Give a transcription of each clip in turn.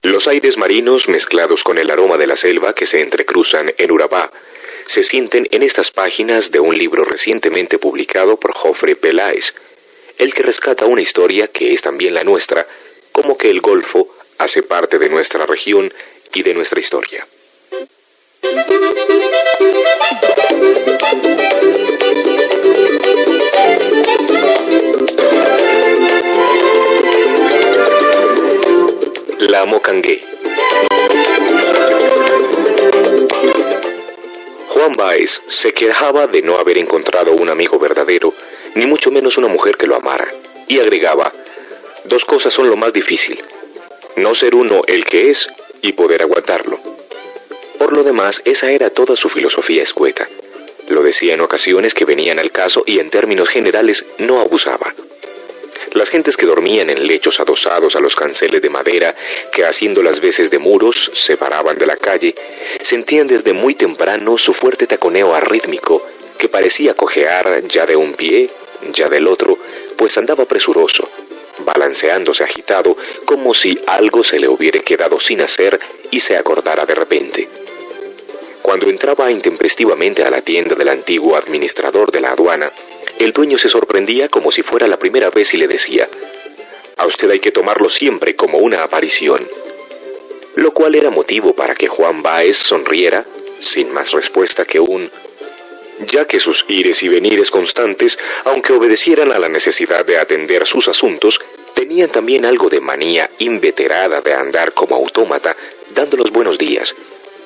Los aires marinos mezclados con el aroma de la selva que se entrecruzan en Urabá se sienten en estas páginas de un libro recientemente publicado por Jofre Peláez, el que rescata una historia que es también la nuestra, como que el Golfo hace parte de nuestra región y de nuestra historia. La Mocangué. Juan Báez se quejaba de no haber encontrado un amigo verdadero, ni mucho menos una mujer que lo amara, y agregaba: dos cosas son lo más difícil: no ser uno el que es y poder aguantarlo. Por lo demás, esa era toda su filosofía escueta. Lo decía en ocasiones que venían al caso y en términos generales no abusaba. Las gentes que dormían en lechos adosados a los canceles de madera que, haciendo las veces de muros, separaban de la calle, sentían desde muy temprano su fuerte taconeo arrítmico que parecía cojear ya de un pie, ya del otro, pues andaba presuroso, balanceándose agitado como si algo se le hubiera quedado sin hacer y se acordara de repente. Cuando entraba intempestivamente a la tienda del antiguo administrador de la aduana, el dueño se sorprendía como si fuera la primera vez y le decía: a usted hay que tomarlo siempre como una aparición. Lo cual era motivo para que Juan Báez sonriera, sin más respuesta que un ya que sus ires y venires constantes, aunque obedecieran a la necesidad de atender sus asuntos, tenían también algo de manía inveterada de andar como autómata, dando los buenos días,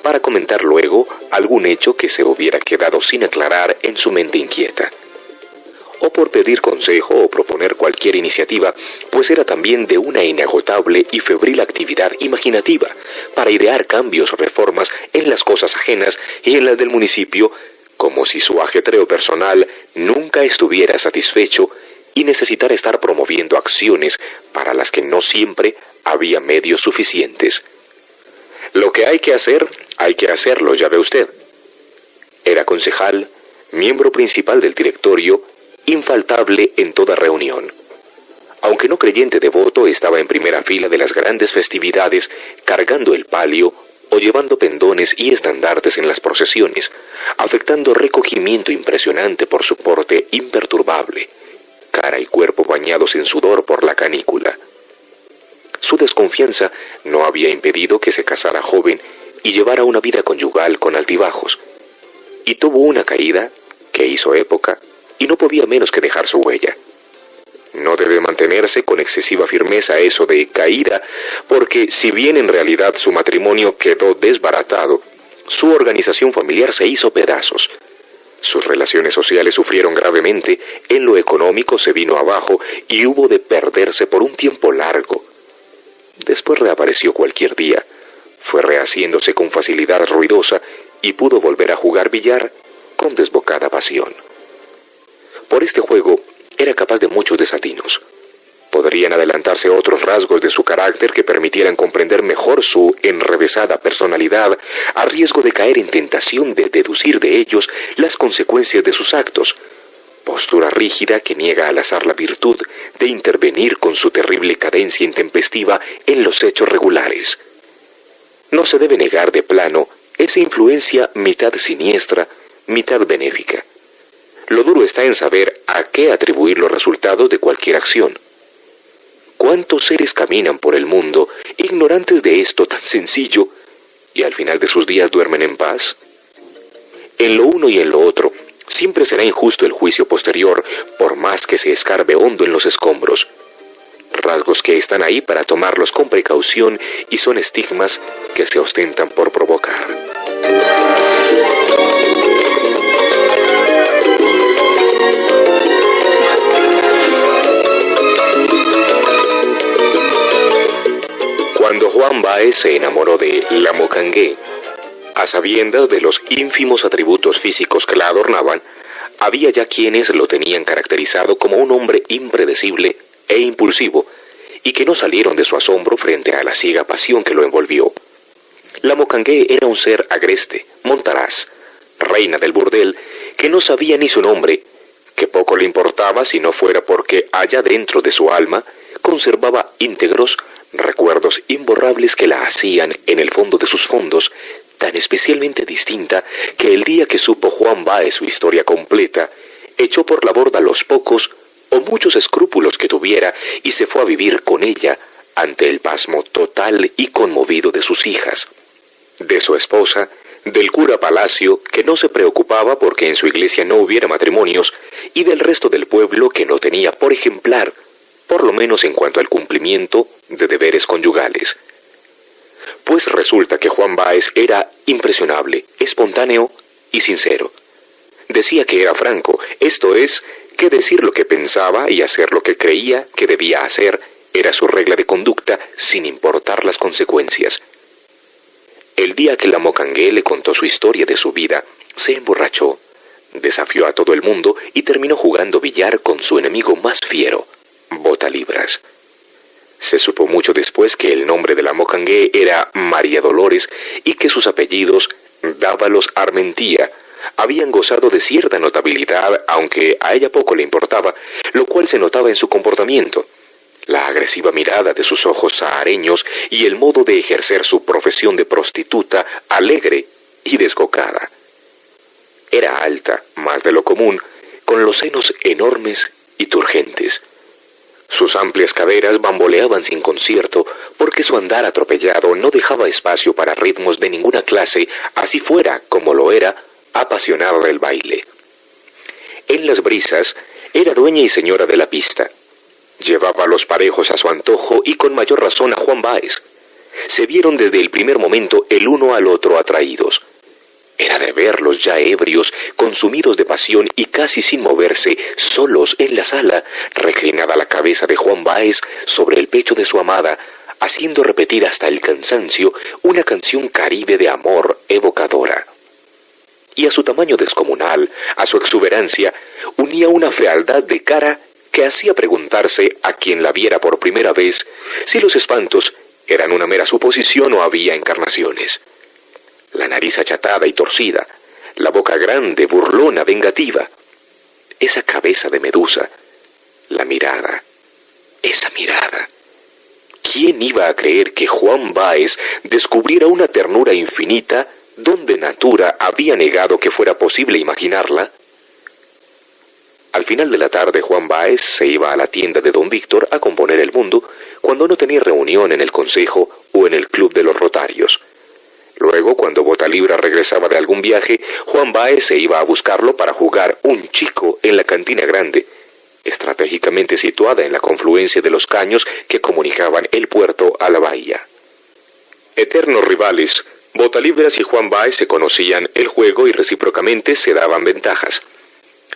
para comentar luego algún hecho que se hubiera quedado sin aclarar en su mente inquieta. O por pedir consejo o proponer cualquier iniciativa, pues era también de una inagotable y febril actividad imaginativa para idear cambios o reformas en las cosas ajenas y en las del municipio, como si su ajetreo personal nunca estuviera satisfecho y necesitara estar promoviendo acciones para las que no siempre había medios suficientes. Lo que hay que hacerlo, ya ve usted. Era concejal, miembro principal del directorio, infaltable en toda reunión. Aunque no creyente devoto, estaba en primera fila de las grandes festividades, cargando el palio o llevando pendones y estandartes en las procesiones, afectando recogimiento impresionante por su porte imperturbable, cara y cuerpo bañados en sudor por la canícula. Su desconfianza no había impedido que se casara joven y llevara una vida conyugal con altibajos, y tuvo una caída que hizo época y no podía menos que dejar su huella. No debe mantenerse con excesiva firmeza eso de caída, porque si bien en realidad su matrimonio quedó desbaratado, su organización familiar se hizo pedazos. Sus relaciones sociales sufrieron gravemente, en lo económico se vino abajo y hubo de perderse por un tiempo largo. Después reapareció cualquier día, fue rehaciéndose con facilidad ruidosa y pudo volver a jugar billar con desbocada pasión. Por este juego era capaz de muchos desatinos. Podrían adelantarse otros rasgos de su carácter que permitieran comprender mejor su enrevesada personalidad, a riesgo de caer en tentación de deducir de ellos las consecuencias de sus actos, postura rígida que niega al azar la virtud de intervenir con su terrible cadencia intempestiva en los hechos regulares. No se debe negar de plano esa influencia mitad siniestra, mitad benéfica. Lo duro está en saber a qué atribuir los resultados de cualquier acción. ¿Cuántos seres caminan por el mundo ignorantes de esto tan sencillo y al final de sus días duermen en paz? En lo uno y en lo otro, siempre será injusto el juicio posterior, por más que se escarbe hondo en los escombros. Rasgos que están ahí para tomarlos con precaución y son estigmas que se ostentan por provocar. Cuando Juan Báez se enamoró de la Mocangué, a sabiendas de los ínfimos atributos físicos que la adornaban, había ya quienes lo tenían caracterizado como un hombre impredecible e impulsivo, y que no salieron de su asombro frente a la ciega pasión que lo envolvió. La Mocangué era un ser agreste, montaraz, reina del burdel, que no sabía ni su nombre, que poco le importaba si no fuera porque allá dentro de su alma conservaba íntegros recuerdos imborrables que la hacían en el fondo de sus fondos tan especialmente distinta que el día que supo Juan Báez su historia completa, echó por la borda los pocos o muchos escrúpulos que tuviera y se fue a vivir con ella ante el pasmo total y conmovido de sus hijas, de su esposa, del cura Palacio, que no se preocupaba porque en su iglesia no hubiera matrimonios, y del resto del pueblo que no tenía por ejemplar, por lo menos en cuanto al cumplimiento de deberes conyugales. Pues resulta que Juan Báez era impresionable, espontáneo y sincero. Decía que era franco, esto es, que decir lo que pensaba y hacer lo que creía que debía hacer era su regla de conducta sin importar las consecuencias. El día que la Mocangué le contó su historia de su vida, se emborrachó, desafió a todo el mundo y terminó jugando billar con su enemigo más fiero, Botalibras. Se supo mucho después que el nombre de la Mocangué era María Dolores y que sus apellidos, Dávalos Armentía, habían gozado de cierta notabilidad, aunque a ella poco le importaba, lo cual se notaba en su comportamiento. La agresiva mirada de sus ojos sahareños y el modo de ejercer su profesión de prostituta alegre y descocada. Era alta, más de lo común, con los senos enormes y turgentes. Sus amplias caderas bamboleaban sin concierto porque su andar atropellado no dejaba espacio para ritmos de ninguna clase, así fuera, como lo era, apasionada del baile. En las brisas era dueña y señora de la pista. Llevaba los parejos a su antojo y con mayor razón a Juan Báez. Se vieron desde el primer momento el uno al otro atraídos. Era de verlos ya ebrios, consumidos de pasión y casi sin moverse, solos en la sala, reclinada la cabeza de Juan Báez sobre el pecho de su amada, haciendo repetir hasta el cansancio una canción caribe de amor evocadora. Y a su tamaño descomunal, a su exuberancia, unía una fealdad de cara que hacía preguntarse a quien la viera por primera vez si los espantos eran una mera suposición o había encarnaciones. La nariz achatada y torcida, la boca grande, burlona, vengativa, esa cabeza de medusa, la mirada, esa mirada. ¿Quién iba a creer que Juan Báez descubriera una ternura infinita donde Natura había negado que fuera posible imaginarla? Al final de la tarde Juan Báez se iba a la tienda de don Víctor a componer el mundo cuando no tenía reunión en el consejo o en el club de los Rotarios. Luego, cuando Botalibra regresaba de algún viaje, Juan Báez se iba a buscarlo para jugar un chico en la cantina grande, estratégicamente situada en la confluencia de los caños que comunicaban el puerto a la bahía. Eternos rivales, Botalibras y Juan Báez se conocían el juego y recíprocamente se daban ventajas.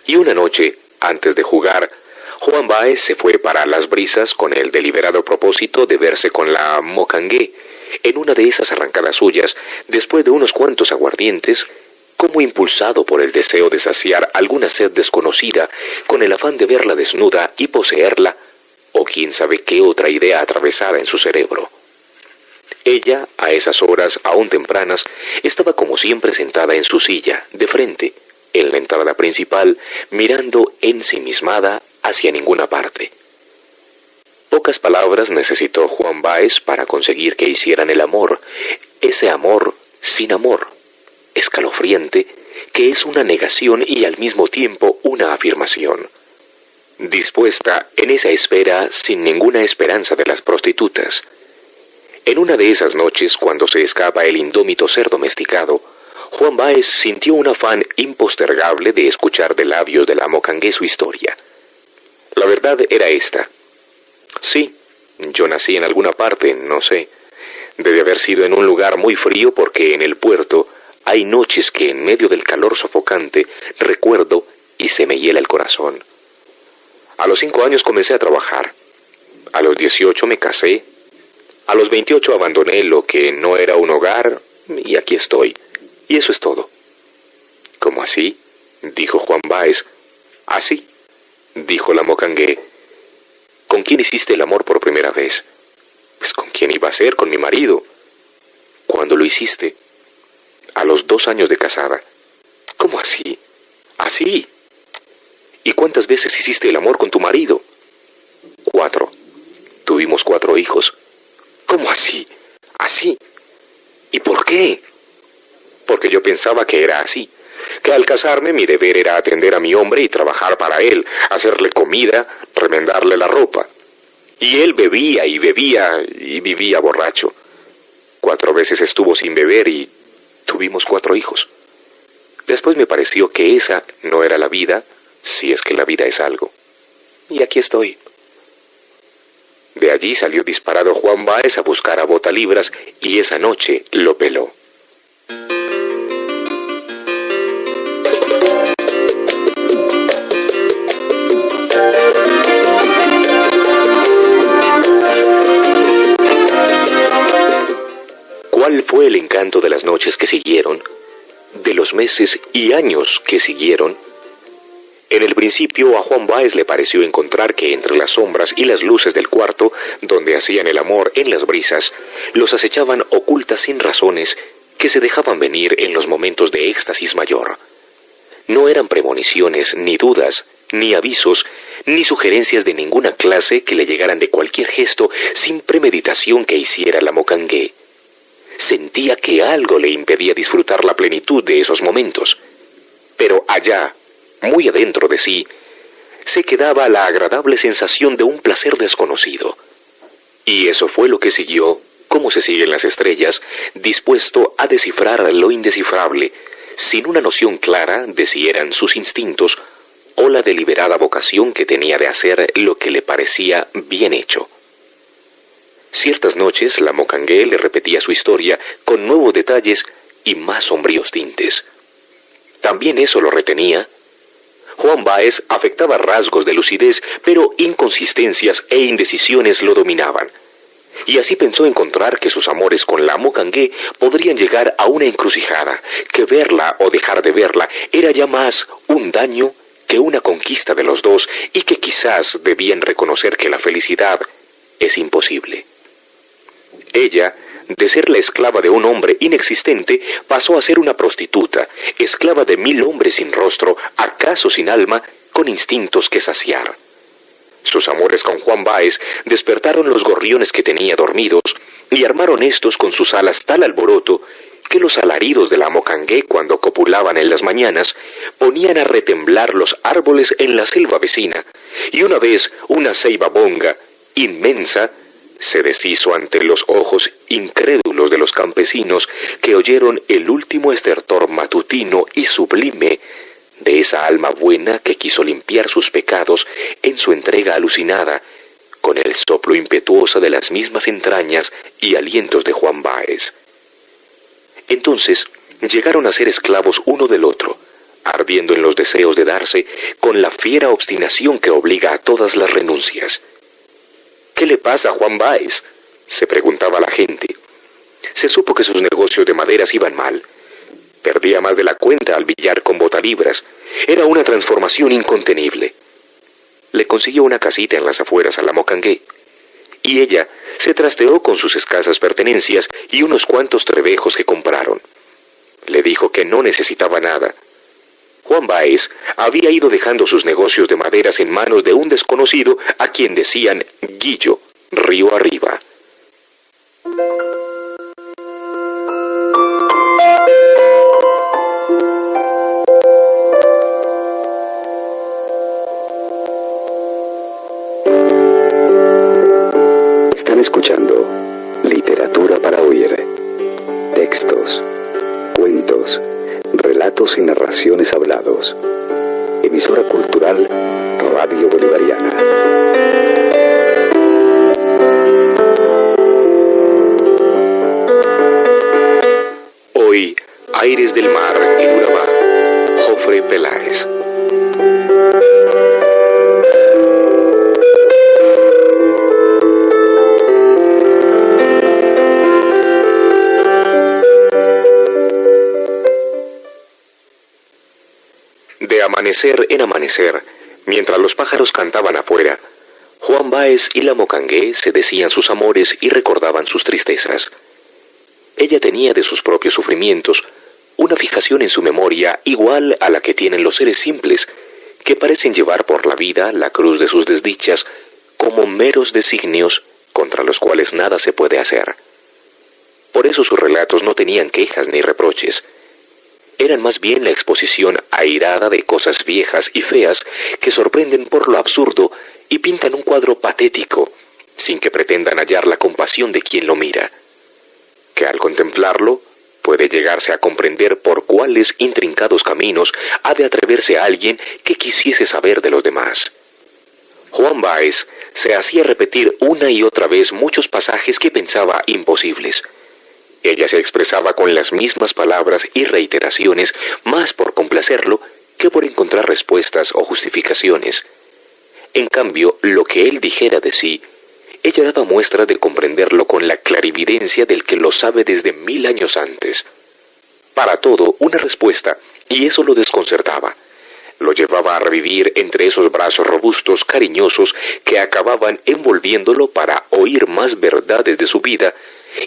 Y una noche, antes de jugar, Juan Báez se fue para las brisas con el deliberado propósito de verse con la Mocangué en una de esas arrancadas suyas, después de unos cuantos aguardientes, como impulsado por el deseo de saciar alguna sed desconocida, con el afán de verla desnuda y poseerla, o quién sabe qué otra idea atravesada en su cerebro. Ella, a esas horas aún tempranas, estaba como siempre sentada en su silla, de frente, en la entrada principal, mirando ensimismada hacia ninguna parte. Pocas palabras necesitó Juan Báez para conseguir que hicieran el amor, ese amor sin amor, escalofriante, que es una negación y al mismo tiempo una afirmación. Dispuesta en esa espera sin ninguna esperanza de las prostitutas. En una de esas noches, cuando se escapa el indómito ser domesticado, Juan Báez sintió un afán impostergable de escuchar de labios de la Mocangué su historia. La verdad era esta. Sí, yo nací en alguna parte, no sé. Debe haber sido en un lugar muy frío porque en el puerto hay noches que en medio del calor sofocante recuerdo y se me hiela el corazón. A los 5 años comencé a trabajar. A los 18 me casé. A los 28 abandoné lo que no era un hogar y aquí estoy. Y eso es todo. ¿Cómo así?, dijo Juan Báez. Así, dijo la Mocangué. ¿Con quién hiciste el amor por primera vez? Pues ¿con quién iba a ser? Con mi marido. ¿Cuándo lo hiciste? A los 2 años de casada. ¿Cómo así? Así. ¿Y cuántas veces hiciste el amor con tu marido? 4. Tuvimos 4 hijos. ¿Cómo así? ¿Así? ¿Y por qué? Porque yo pensaba que era así, que al casarme mi deber era atender a mi hombre y trabajar para él, hacerle comida, remendarle la ropa. Y él bebía y bebía y vivía borracho. 4 veces estuvo sin beber y tuvimos 4 hijos. Después me pareció que esa no era la vida, si es que la vida es algo. Y aquí estoy. De allí salió disparado Juan Báez a buscar a Botalibras y esa noche lo peló. ¿Cuál fue el encanto de las noches que siguieron? ¿De los meses y años que siguieron? En el principio a Juan Báez le pareció encontrar que entre las sombras y las luces del cuarto, donde hacían el amor en las brisas, los acechaban ocultas sin razones que se dejaban venir en los momentos de éxtasis mayor. No eran premoniciones, ni dudas, ni avisos, ni sugerencias de ninguna clase que le llegaran de cualquier gesto sin premeditación que hiciera la Mocangué. Sentía que algo le impedía disfrutar la plenitud de esos momentos, pero allá, muy adentro de sí, se quedaba la agradable sensación de un placer desconocido. Y eso fue lo que siguió, como se siguen las estrellas, dispuesto a descifrar lo indescifrable, sin una noción clara de si eran sus instintos o la deliberada vocación que tenía de hacer lo que le parecía bien hecho. Ciertas noches la Mocangué le repetía su historia con nuevos detalles y más sombríos tintes. También eso lo retenía. Juan Báez afectaba rasgos de lucidez, pero inconsistencias e indecisiones lo dominaban. Y así pensó encontrar que sus amores con la Mocangué podrían llegar a una encrucijada, que verla o dejar de verla era ya más un daño que una conquista de los dos y que quizás debían reconocer que la felicidad es imposible. Ella, de ser la esclava de un hombre inexistente, pasó a ser una prostituta, esclava de 1000 hombres sin rostro, acaso sin alma, con instintos que saciar. Sus amores con Juan Báez despertaron los gorriones que tenía dormidos y armaron estos con sus alas tal alboroto que los alaridos de la Mocangué cuando copulaban en las mañanas ponían a retemblar los árboles en la selva vecina, y una vez una ceiba bonga, inmensa, se deshizo ante los ojos incrédulos de los campesinos que oyeron el último estertor matutino y sublime de esa alma buena que quiso limpiar sus pecados en su entrega alucinada con el soplo impetuoso de las mismas entrañas y alientos de Juan Báez. Entonces llegaron a ser esclavos uno del otro, ardiendo en los deseos de darse con la fiera obstinación que obliga a todas las renuncias. ¿Qué le pasa a Juan Báez?, se preguntaba la gente. Se supo que sus negocios de maderas iban mal. Perdía más de la cuenta al billar con Botalibras. Era una transformación incontenible. Le consiguió una casita en las afueras a la Mocangué, y ella se trasteó con sus escasas pertenencias y unos cuantos trebejos que compraron. Le dijo que no necesitaba nada. Juan Báez había ido dejando sus negocios de maderas en manos de un desconocido a quien decían Guillo, río arriba. Están escuchando Literatura para Oír. Textos, cuentos, relatos y narraciones hablados. Emisora cultural Radio Bolivariana. Hoy, Aires del Mar en Urabá, Jofre Peláez. De amanecer en amanecer, mientras los pájaros cantaban afuera, Juan Báez y la Mocangué se decían sus amores y recordaban sus tristezas. Ella tenía de sus propios sufrimientos una fijación en su memoria igual a la que tienen los seres simples, que parecen llevar por la vida la cruz de sus desdichas como meros designios contra los cuales nada se puede hacer. Por eso sus relatos no tenían quejas ni reproches. Eran más bien la exposición airada de cosas viejas y feas que sorprenden por lo absurdo y pintan un cuadro patético, sin que pretendan hallar la compasión de quien lo mira, que al contemplarlo puede llegarse a comprender por cuáles intrincados caminos ha de atreverse a alguien que quisiese saber de los demás. Juan Báez se hacía repetir una y otra vez muchos pasajes que pensaba imposibles. Ella se expresaba con las mismas palabras y reiteraciones, más por complacerlo que por encontrar respuestas o justificaciones. En cambio, lo que él dijera de sí, ella daba muestras de comprenderlo con la clarividencia del que lo sabe desde 1000 años antes. Para todo, una respuesta, y eso lo desconcertaba. Lo llevaba a revivir entre esos brazos robustos, cariñosos, que acababan envolviéndolo para oír más verdades de su vida,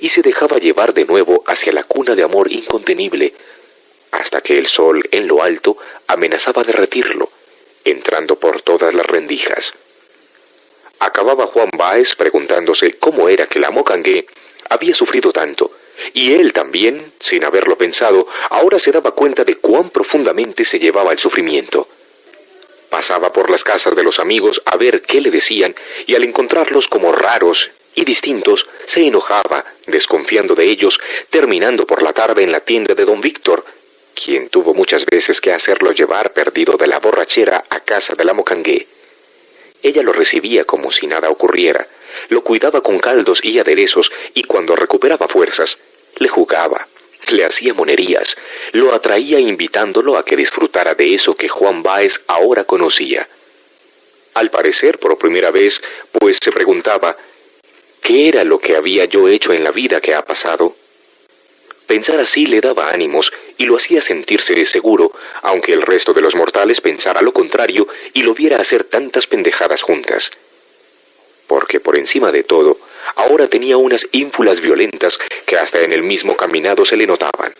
y se dejaba llevar de nuevo hacia la cuna de amor incontenible, hasta que el sol en lo alto amenazaba derretirlo, entrando por todas las rendijas. Acababa Juan Báez preguntándose cómo era que la Mochangué había sufrido tanto, y él también, sin haberlo pensado, ahora se daba cuenta de cuán profundamente se llevaba el sufrimiento. Pasaba por las casas de los amigos a ver qué le decían, y al encontrarlos como raros y distintos, se enojaba, desconfiando de ellos, terminando por la tarde en la tienda de don Víctor, quien tuvo muchas veces que hacerlo llevar perdido de la borrachera a casa de la Mochangué. Ella lo recibía como si nada ocurriera, lo cuidaba con caldos y aderezos, y cuando recuperaba fuerzas, le jugaba, le hacía monerías, lo atraía invitándolo a que disfrutara de eso que Juan Báez ahora conocía. Al parecer, por primera vez, pues se preguntaba, ¿qué era lo que había yo hecho en la vida que ha pasado? Pensar así le daba ánimos y lo hacía sentirse seguro, aunque el resto de los mortales pensara lo contrario y lo viera hacer tantas pendejadas juntas. Porque por encima de todo, ahora tenía unas ínfulas violentas que hasta en el mismo caminado se le notaban.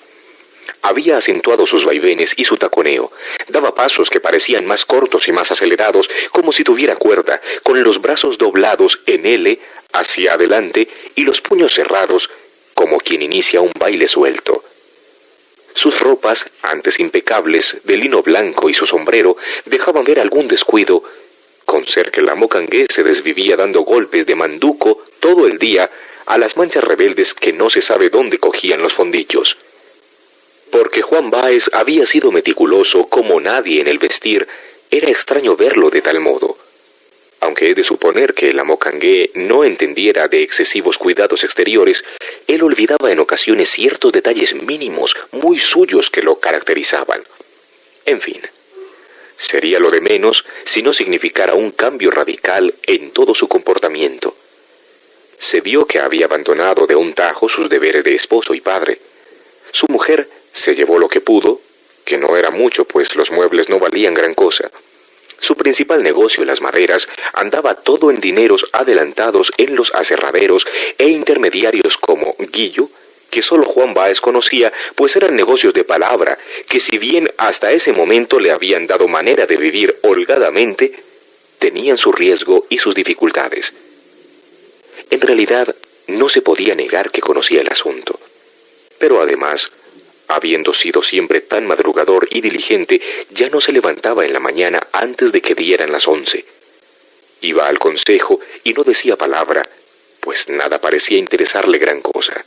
Había acentuado sus vaivenes y su taconeo, daba pasos que parecían más cortos y más acelerados, como si tuviera cuerda, con los brazos doblados en L hacia adelante y los puños cerrados, como quien inicia un baile suelto. Sus ropas, antes impecables, de lino blanco y su sombrero, dejaban ver algún descuido, con ser que la Mochangué se desvivía dando golpes de manduco todo el día a las manchas rebeldes que no se sabe dónde cogían los fondillos. Porque Juan Báez había sido meticuloso como nadie en el vestir, era extraño verlo de tal modo. Aunque es de suponer que la Mochangué no entendiera de excesivos cuidados exteriores, él olvidaba en ocasiones ciertos detalles mínimos, muy suyos que lo caracterizaban. En fin, sería lo de menos si no significara un cambio radical en todo su comportamiento. Se vio que había abandonado de un tajo sus deberes de esposo y padre. Su mujer se llevó lo que pudo, que no era mucho, pues los muebles no valían gran cosa. Su principal negocio, las maderas, andaba todo en dineros adelantados en los aserraderos e intermediarios como Guillo, que solo Juan Báez conocía, pues eran negocios de palabra, que si bien hasta ese momento le habían dado manera de vivir holgadamente, tenían su riesgo y sus dificultades. En realidad, no se podía negar que conocía el asunto. Pero además, habiendo sido siempre tan madrugador y diligente, ya no se levantaba en la mañana antes de que dieran las 11. Iba al consejo y no decía palabra, pues nada parecía interesarle gran cosa.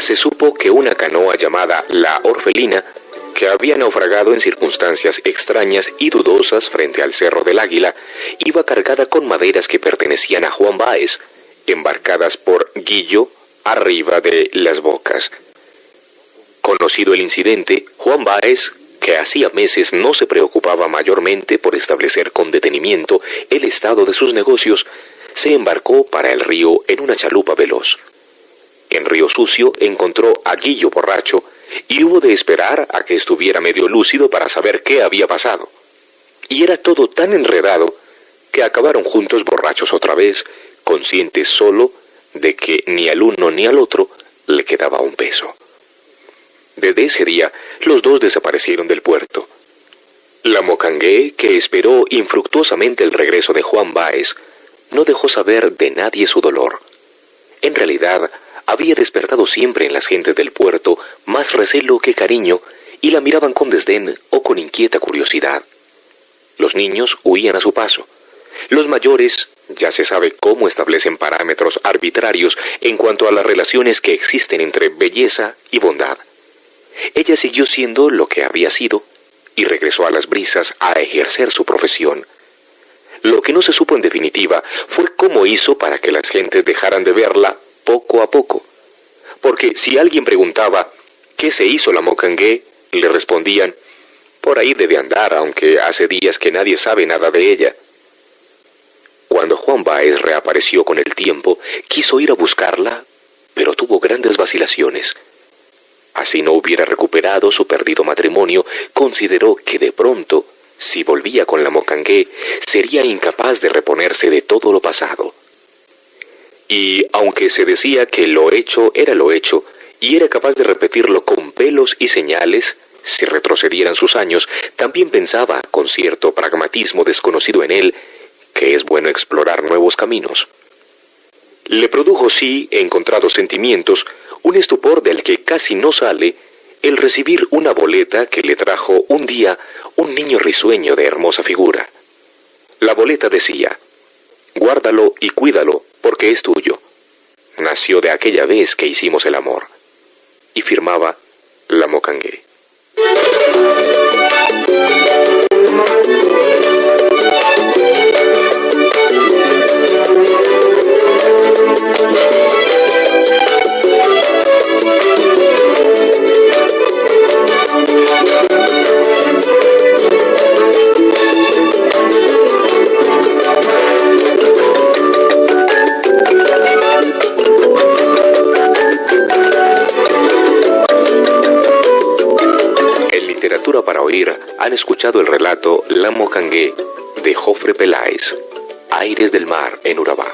Se supo que una canoa llamada La Orfelina, que había naufragado en circunstancias extrañas y dudosas frente al Cerro del Águila, iba cargada con maderas que pertenecían a Juan Báez, embarcadas por Guillo arriba de Las Bocas. Conocido el incidente, Juan Báez, que hacía meses no se preocupaba mayormente por establecer con detenimiento el estado de sus negocios, se embarcó para el río en una chalupa veloz. En Río Sucio encontró a Guillo borracho y hubo de esperar a que estuviera medio lúcido para saber qué había pasado. Y era todo tan enredado que acabaron juntos borrachos otra vez, conscientes solo de que ni al uno ni al otro le quedaba un peso. Desde ese día, los dos desaparecieron del puerto. La Mocangué, que esperó infructuosamente el regreso de Juan Báez, no dejó saber de nadie su dolor. En realidad, había despertado siempre en las gentes del puerto más recelo que cariño, y la miraban con desdén o con inquieta curiosidad. Los niños huían a su paso. Los mayores ya se sabe cómo establecen parámetros arbitrarios en cuanto a las relaciones que existen entre belleza y bondad. Ella siguió siendo lo que había sido y regresó a las brisas a ejercer su profesión. Lo que no se supo en definitiva fue cómo hizo para que las gentes dejaran de verla poco a poco. Porque si alguien preguntaba ¿qué se hizo la Mocangué?, le respondían: por ahí debe andar, aunque hace días que nadie sabe nada de ella. Cuando Juan Báez reapareció con el tiempo, quiso ir a buscarla, pero tuvo grandes vacilaciones. Así no hubiera recuperado su perdido matrimonio, consideró que de pronto, si volvía con la Mocangué, sería incapaz de reponerse de todo lo pasado. Y aunque se decía que lo hecho era lo hecho, y era capaz de repetirlo con pelos y señales, si retrocedieran sus años, también pensaba, con cierto pragmatismo desconocido en él, que es bueno explorar nuevos caminos. Le produjo, sí, encontrados sentimientos, un estupor del que casi no sale, el recibir una boleta que le trajo un día un niño risueño de hermosa figura. La boleta decía: guárdalo y cuídalo, porque es tuyo. Nació de aquella vez que hicimos el amor. Y firmaba la Mocangué. Para oír, han escuchado el relato La Mocangué de Jofre Peláez, Aires del Mar en Urabá.